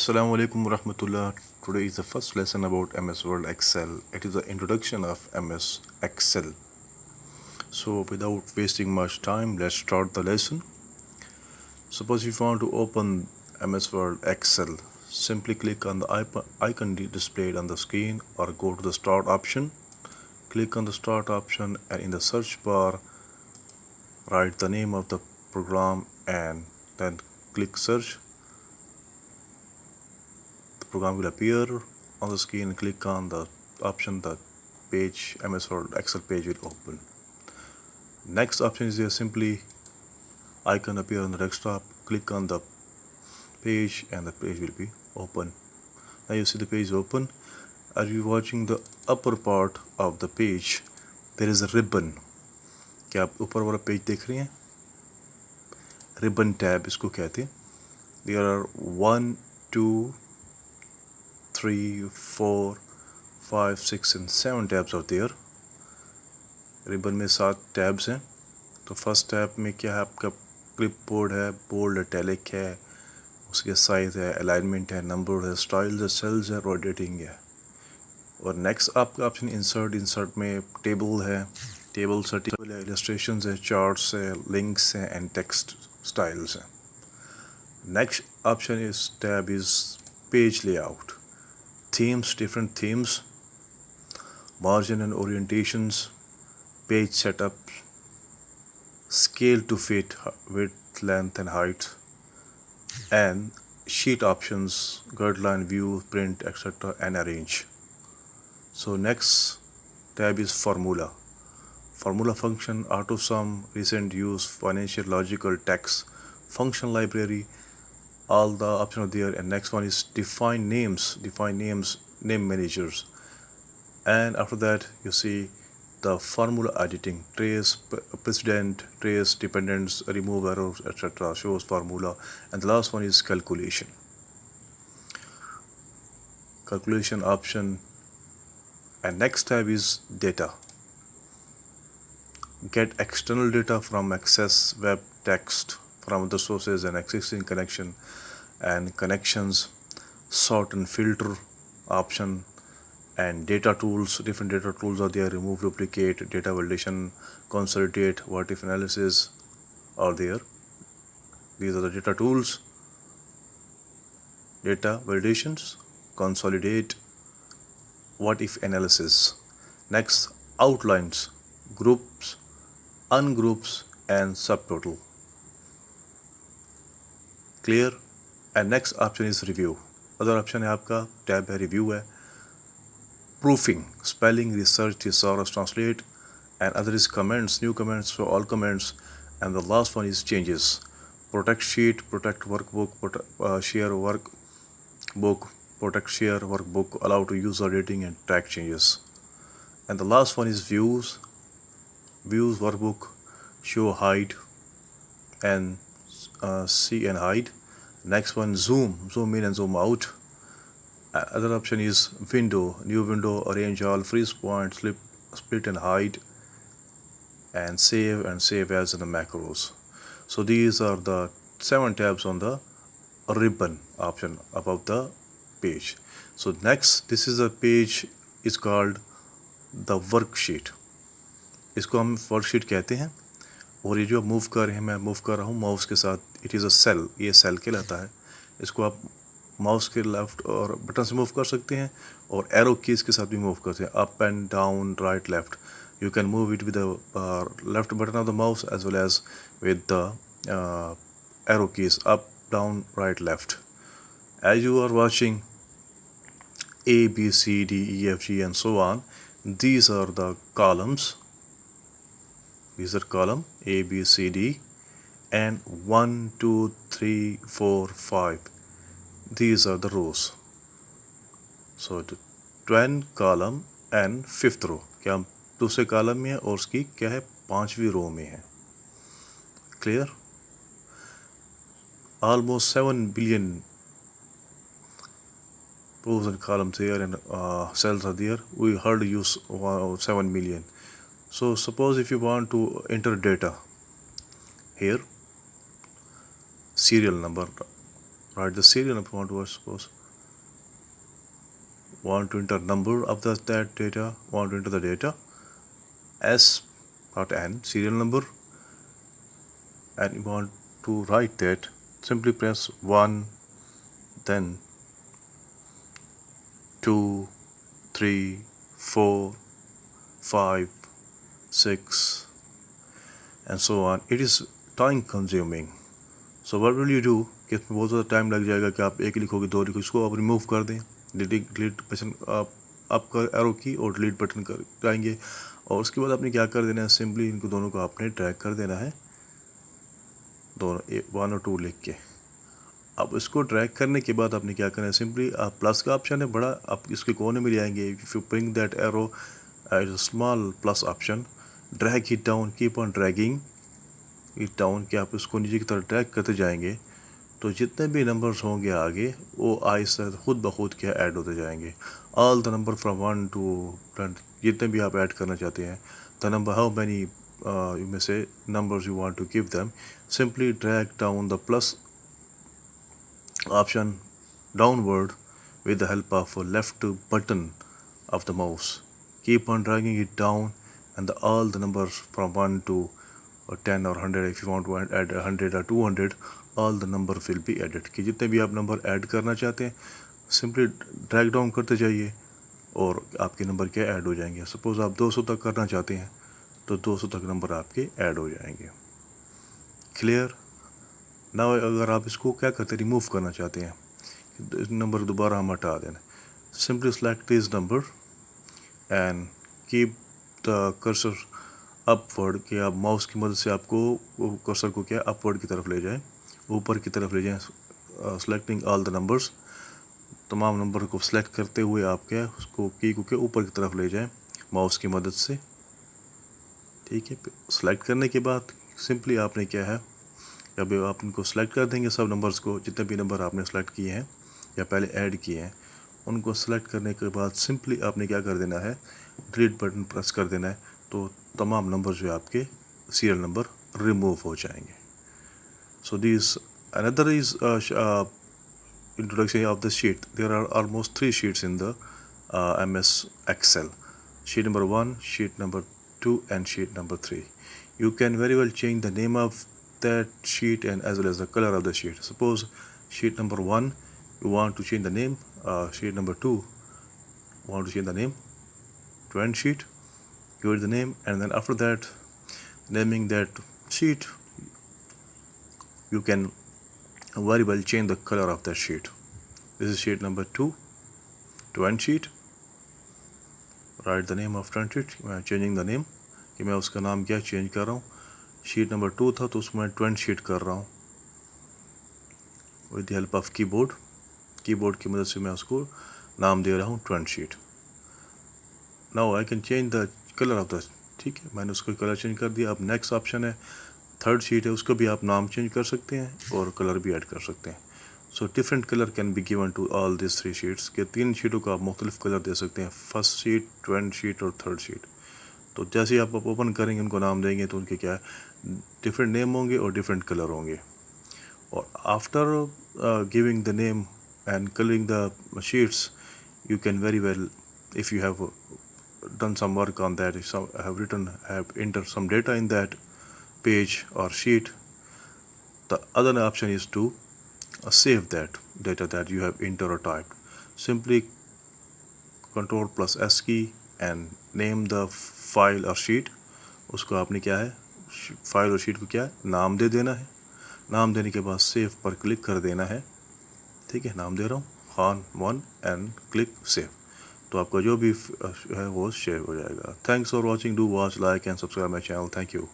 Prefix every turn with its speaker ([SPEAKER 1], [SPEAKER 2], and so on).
[SPEAKER 1] Assalamu alaikum warahmatullah. Today is the first lesson about MS Word Excel. It is the introduction of MS Excel. So without wasting much time, let's start the lesson. Suppose if you want to open MS Word Excel, simply click on the icon displayed on the screen or go to the start option. Click on the start option and in the search bar write the name of the program and then click search. Program will appear on the screen and click on the option, the page, MS Word Excel page will open. Next option is there, simply icon appear on the desktop, click on the page and the page will be open. Now you see the page open. Are you watching the upper part of the page? There is a ribbon. क्या आप ऊपर वाला page देख रहे हैं? Ribbon tab इसको कहते हैं. There are 1, 2, 3, 4, 5, 6 and 7 tabs are there. Ribbon में 7 टैब्स हैं. तो फर्स्ट टैब में क्या है, आपका क्लिपबोर्ड है, बोल्ड इटैलिक है, उसके साइज है, अलाइनमेंट है, नंबर है, स्टाइल्स है, सेल्स है, रोटेटिंग है. और नेक्स्ट आपका ऑप्शन इंसर्ट में टेबल है, टेबल सर्टिफिकेट है, इलस्ट्रेशंस है, चार्ट्स है, लिंक्स हैं एंड टेक्स्ट स्टाइल्स हैं. Next option is tab is page layout, themes, different themes, margin and orientations, page setup, scale to fit, width, length and height, and sheet options, guideline, view, print, etc. and arrange. So next tab is formula. Formula function, auto sum, recent use, financial, logical, text, function library, all the options are there. And next one is define names, name managers. And after that you see the formula editing, trace precedent, trace dependents, remove errors, etc. shows formula. And the last one is calculation option. And next tab is data. Get external data from access web text from other sources and existing connection and connections, sort and filter option, and data tools. Different data tools are there, remove, duplicate, data validation, consolidate, what if analysis are there. These are the data tools: data validations, consolidate, what if analysis. Next, outlines, groups, ungroups and subtotal. Clear? And next option is review. Other option है आपका tab है review है, proofing, spelling, research, thesaurus, translate, and other is comments, new comments for all comments. And the last one is changes, protect sheet, protect workbook, share workbook, protect share workbook, allow to user rating and track changes. And the last one is views workbook, show, hide and see and hide. Next one, zoom in and zoom out. Other option is window, new window, arrange all, freeze point, split and hide, and save as in the macros. So these are the 7 tabs on the ribbon option above the page. So next, this is a page is called the worksheet. इसको हम worksheet कहते हैं. और ये जो आप move कर रहे हैं, मैं मूव कर रहा हूँ माउस के साथ, इट इज़ अ सेल, ये सेल कहलाता है. इसको आप माउस के लेफ्ट और बटन से मूव कर सकते हैं और एरो कीज़ के साथ भी मूव करते हैं, up and down, right, left. You can move it with the left button of the mouse as well as with the arrow keys, up, down, right, left. As you are watching A, B, C, D, E, F, G and so on, these are the columns. These are column A, B, C, D, and 1, 2, 3, 4, 5. These are the rows. So the 10 column and 5th row. क्या हम दूसरे column में है और उसकी क्या है 5वीं रो में है. Clear? Almost 7 billion rows and columns here and cells are there. We heard use 7 million. So suppose if you want to enter data here, serial number, write the serial number. Want to enter number of that data, want to enter the data S, not N, serial number, and you want to write that, simply press 1, then 2, 3, 4, 5, 6, and so on. It is time consuming. So what will you do कि इसमें बहुत ज़्यादा time लग जाएगा कि आप एक लिखोगे, दो लिखोगे, इसको आप रिमूव कर दें, डिलीट बटन आपका एरो की और डिलीट बटन कर जाएंगे, और उसके बाद आपने क्या कर देना है, सिंपली इनको दोनों को आपने ड्रैग कर देना है, दोनों 1 और 2 लिख के। अब इसको ड्रैग करने के बाद आपने क्या करना है, सिंपली आप प्लस का ऑप्शन है बड़ा, आप इसके कोने में ले आएंगे, if you bring that arrow as a small plus option, drag it down, keep on dragging it down, कि आप इसको नीचे की तरफ ड्रैग करते जाएंगे, तो जितने भी नंबर्स होंगे आगे वो आहिस्ता खुद ब खुद क्या ऐड होते जाएंगे। All the number from 1 to 10, जितने भी आप ऐड करना चाहते हैं, the number how many you may say numbers you want to give them, simply drag down the plus option downward with the help of a left button of the mouse. Keep on dragging it down, and all the numbers from 1 to 10 or 100, if you want to add 100 or 200, all the number will be added. कि जितने भी आप number add करना चाहते हैं, simply drag down करते जाइए और आपके नंबर क्या ऐड हो जाएंगे। सपोज़ आप 200 तक करना चाहते हैं तो 200 तक नंबर आपके ऐड हो जाएंगे। क्लियर? ना अगर आप इसको क्या करते हैं, रिमूव करना चाहते हैं, नंबर दोबारा हम हटा देना, simply select this number and keep the cursor upward, कि आप माउस की मदद से आपको कर्सर को क्या अपवर्ड की तरफ ले जाए, ऊपर की तरफ ले जाएं, सेलेक्टिंग ऑल द नंबर्स, तमाम नंबर को सेलेक्ट करते हुए आप क्या उसको की को क्या ऊपर की तरफ ले जाएं माउस की मदद से। ठीक है, सेलेक्ट करने के बाद सिंपली आपने क्या है, जब आप इनको सेलेक्ट कर देंगे सब नंबर्स को, जितने भी नंबर आपने सेलेक्ट किए हैं या पहले ऐड किए हैं, उनको सेलेक्ट करने के बाद सिंपली आपने क्या कर देना है, डिलीट बटन प्रेस कर देना है, तो तमाम नंबर जो है आपके सीरियल नंबर रिमूव हो जाएंगे। So this another is introduction of the sheet. There are almost 3 sheets in the MS Excel. Sheet number 1, sheet number 2, and sheet number 3. You can very well change the name of that sheet and as well as the color of the sheet. Suppose sheet number 1 you want to change the name, sheet number 2 want to change the name to end sheet, give it the name, and then after that naming that sheet you can very well change the color of that sheet. This is sheet number 2 to end sheet. Write the name of front sheet. मैं changing the name कि मैं उसका नाम क्या change कर रहा हूँ। Sheet number 2 था तो उसमें 20 शीट कर रहा हूँ with the help of keyboard की मदद से मैं उसको नाम दे रहा हूँ 20 sheet. Now I can change the colour of the, ठीक है, मैंने उसको कलर चेंज कर दिया। अब नेक्स्ट ऑप्शन है 3rd शीट है, उसको भी आप नाम चेंज कर सकते हैं और कलर भी ऐड कर सकते हैं। So different colour can be given to all this 3 sheets, के 3 शीटों का आप मुख्तलिफ कलर दे सकते हैं, 1st शीट, 2nd शीट और 3rd शीट। तो जैसे ही आप ओपन करेंगे उनको नाम देंगे तो उनके क्या है डिफरेंट नेम होंगे और डिफरेंट कलर होंगे। और after giving the name and colouring the sheets you can very well, if you have done some work on that, if some have entered some data in that page or sheet, the other option is to save that data that you have entered or typed. Simply Ctrl plus S key and name the file or sheet. उसको आपने क्या है, file और sheet को क्या है नाम दे देना है। नाम देने के बाद सेव पर क्लिक कर देना है। ठीक है, नाम दे रहा हूँ खान 1 एंड क्लिक सेव, तो आपका जो भी है वो सेव हो जाएगा। Thanks for watching, do watch, like and subscribe my channel. Thank you.